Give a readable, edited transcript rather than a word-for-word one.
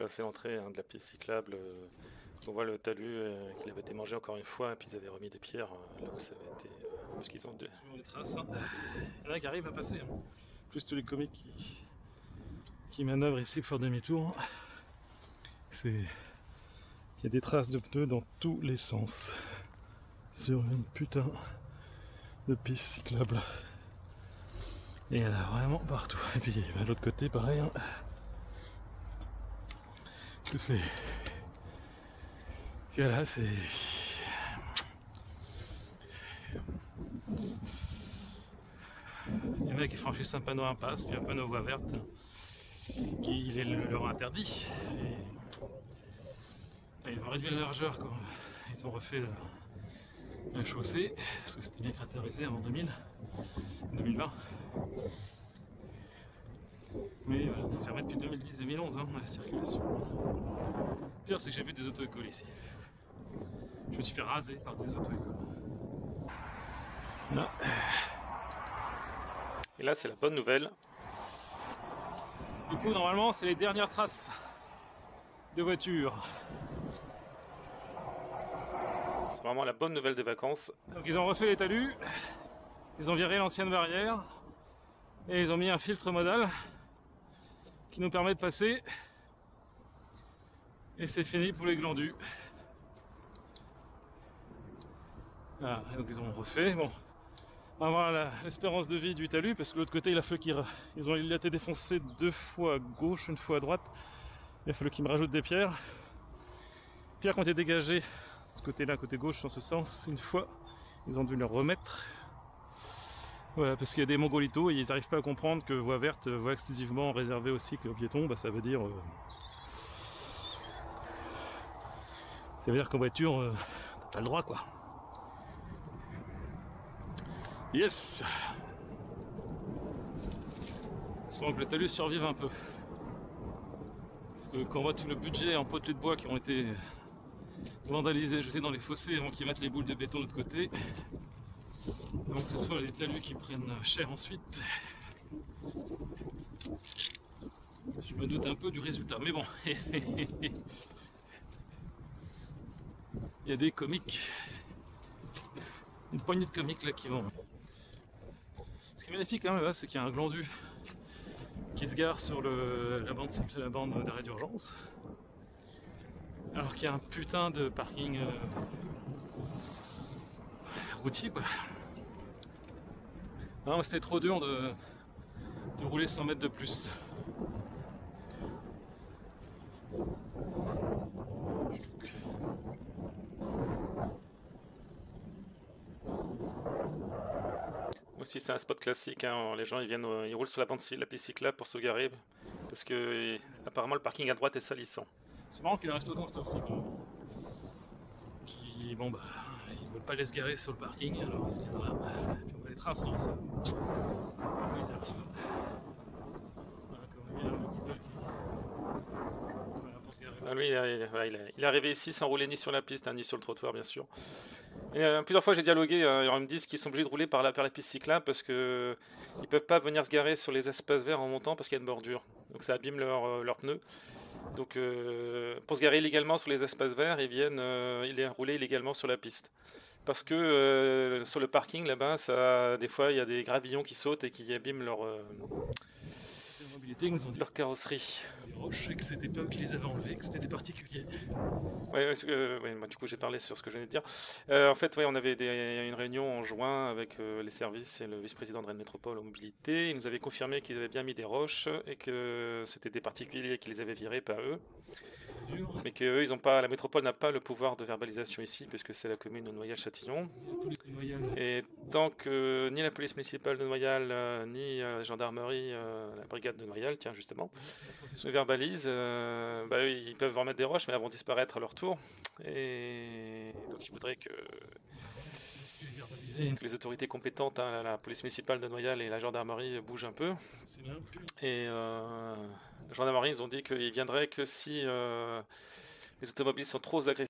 là c'est l'entrée de la piste cyclable. On voit le talus qu'il avait été mangé encore une fois, et puis ils avaient remis des pierres là où ça avait été. Parce qu'ils ont les traces, hein. Il y en a qui arrivent à passer. Hein. Plus tous les comiques qui manœuvrent ici pour faire demi-tour. Il y a des traces de pneus dans tous les sens. Sur une putain de piste cyclable. Et il y en a vraiment partout. Et puis de l'autre côté, pareil. Hein. Tous les. Et là, c'est. Les mecs qui franchissent un panneau impasse, puis un panneau voie verte qui leur interdit. Et ils ont réduit la largeur quand ils ont refait la chaussée, parce que c'était bien caractérisé avant 2020. Mais ça fermé depuis 2010-2011 hein, la circulation. Le pire c'est que j'ai vu des auto-écoles ici. Je me suis fait raser par des auto-écoles. Là. Et là c'est la bonne nouvelle. Du coup normalement c'est les dernières traces de voitures. C'est vraiment la bonne nouvelle des vacances. Donc ils ont refait les talus, ils ont viré l'ancienne barrière et ils ont mis un filtre modal qui nous permet de passer et c'est fini pour les glandus. Voilà, donc ils ont refait. Bon, on va voir l'espérance de vie du talus parce que de l'autre côté il a fallu il a été défoncé 2 fois à gauche, 1 fois à droite. Il a fallu qu'ils me rajoutent des pierres. Pierres qui ont été dégagées ce côté-là, côté gauche, dans ce sens, 1 fois. Ils ont dû le remettre. Voilà, parce qu'il y a des mongolitos et ils n'arrivent pas à comprendre que voie verte, voie exclusivement réservée au cycle et aux piétons, bah, ça veut dire qu'en voiture, t'as pas le droit quoi. Yes. Espérons que le talus survive un peu. Parce que quand on voit tout le budget en potelets de bois qui ont été vandalisés, jetés dans les fossés avant qu'ils mettent les boules de béton de l'autre côté, donc que ce soit les talus qui prennent cher ensuite, je me doute un peu du résultat. Mais bon, il y a des comiques, une poignée de comiques là qui vont. Ce qui est magnifique quand même, c'est qu'il y a un glandu qui se gare sur la bande d'arrêt d'urgence, alors qu'il y a un putain de parking routier quoi. Non, c'était trop dur de rouler 100 mètres de plus. Aussi c'est un spot classique, hein. Les gens ils roulent sur la piste cyclable pour se garer parce que apparemment le parking à droite est salissant. C'est marrant qu'il en reste autant, c'est aussi qui bon bah ils veulent pas aller se garer sur le parking, alors ils disent voilà, puis on va les traces hein, ça. Ils arrivent. Voilà, comme il y a le Google qui voilà, pour se garer. Ah, lui il est arrivé ici sans rouler ni sur la piste hein, ni sur le trottoir bien sûr. Et, plusieurs fois j'ai dialogué, ils me disent qu'ils sont obligés de rouler par la piste cyclable parce que ils peuvent pas venir se garer sur les espaces verts en montant parce qu'il y a une bordure. Donc ça abîme leurs pneus. Donc pour se garer illégalement sur les espaces verts, ils viennent rouler illégalement sur la piste. Parce que sur le parking là-bas, des fois il y a des gravillons qui sautent et qui abîment leur carrosserie. Les roches et que c'était pas eux qui les avaient enlevés, que c'était des particuliers. Ouais, moi, du coup j'ai parlé sur ce que je venais de dire. En fait, ouais, on avait une réunion en juin avec les services et le vice-président de Rennes Métropole aux mobilités. Ils nous avaient confirmé qu'ils avaient bien mis des roches et que c'était des particuliers qui les avaient virés, pas eux. Mais que eux, la métropole n'a pas le pouvoir de verbalisation ici, puisque c'est la commune de Noyal-Châtillon. Et tant que ni la police municipale de Noyal, ni la gendarmerie, la brigade de Noyal, tiens justement, ne verbalisent, eux, ils peuvent remettre des roches, mais elles vont disparaître à leur tour. Et donc ils voudraient que les autorités compétentes, hein, la police municipale de Noyal et la gendarmerie bougent un peu. Et la gendarmerie, ils ont dit qu'ils viendraient que si les automobilistes sont trop agressifs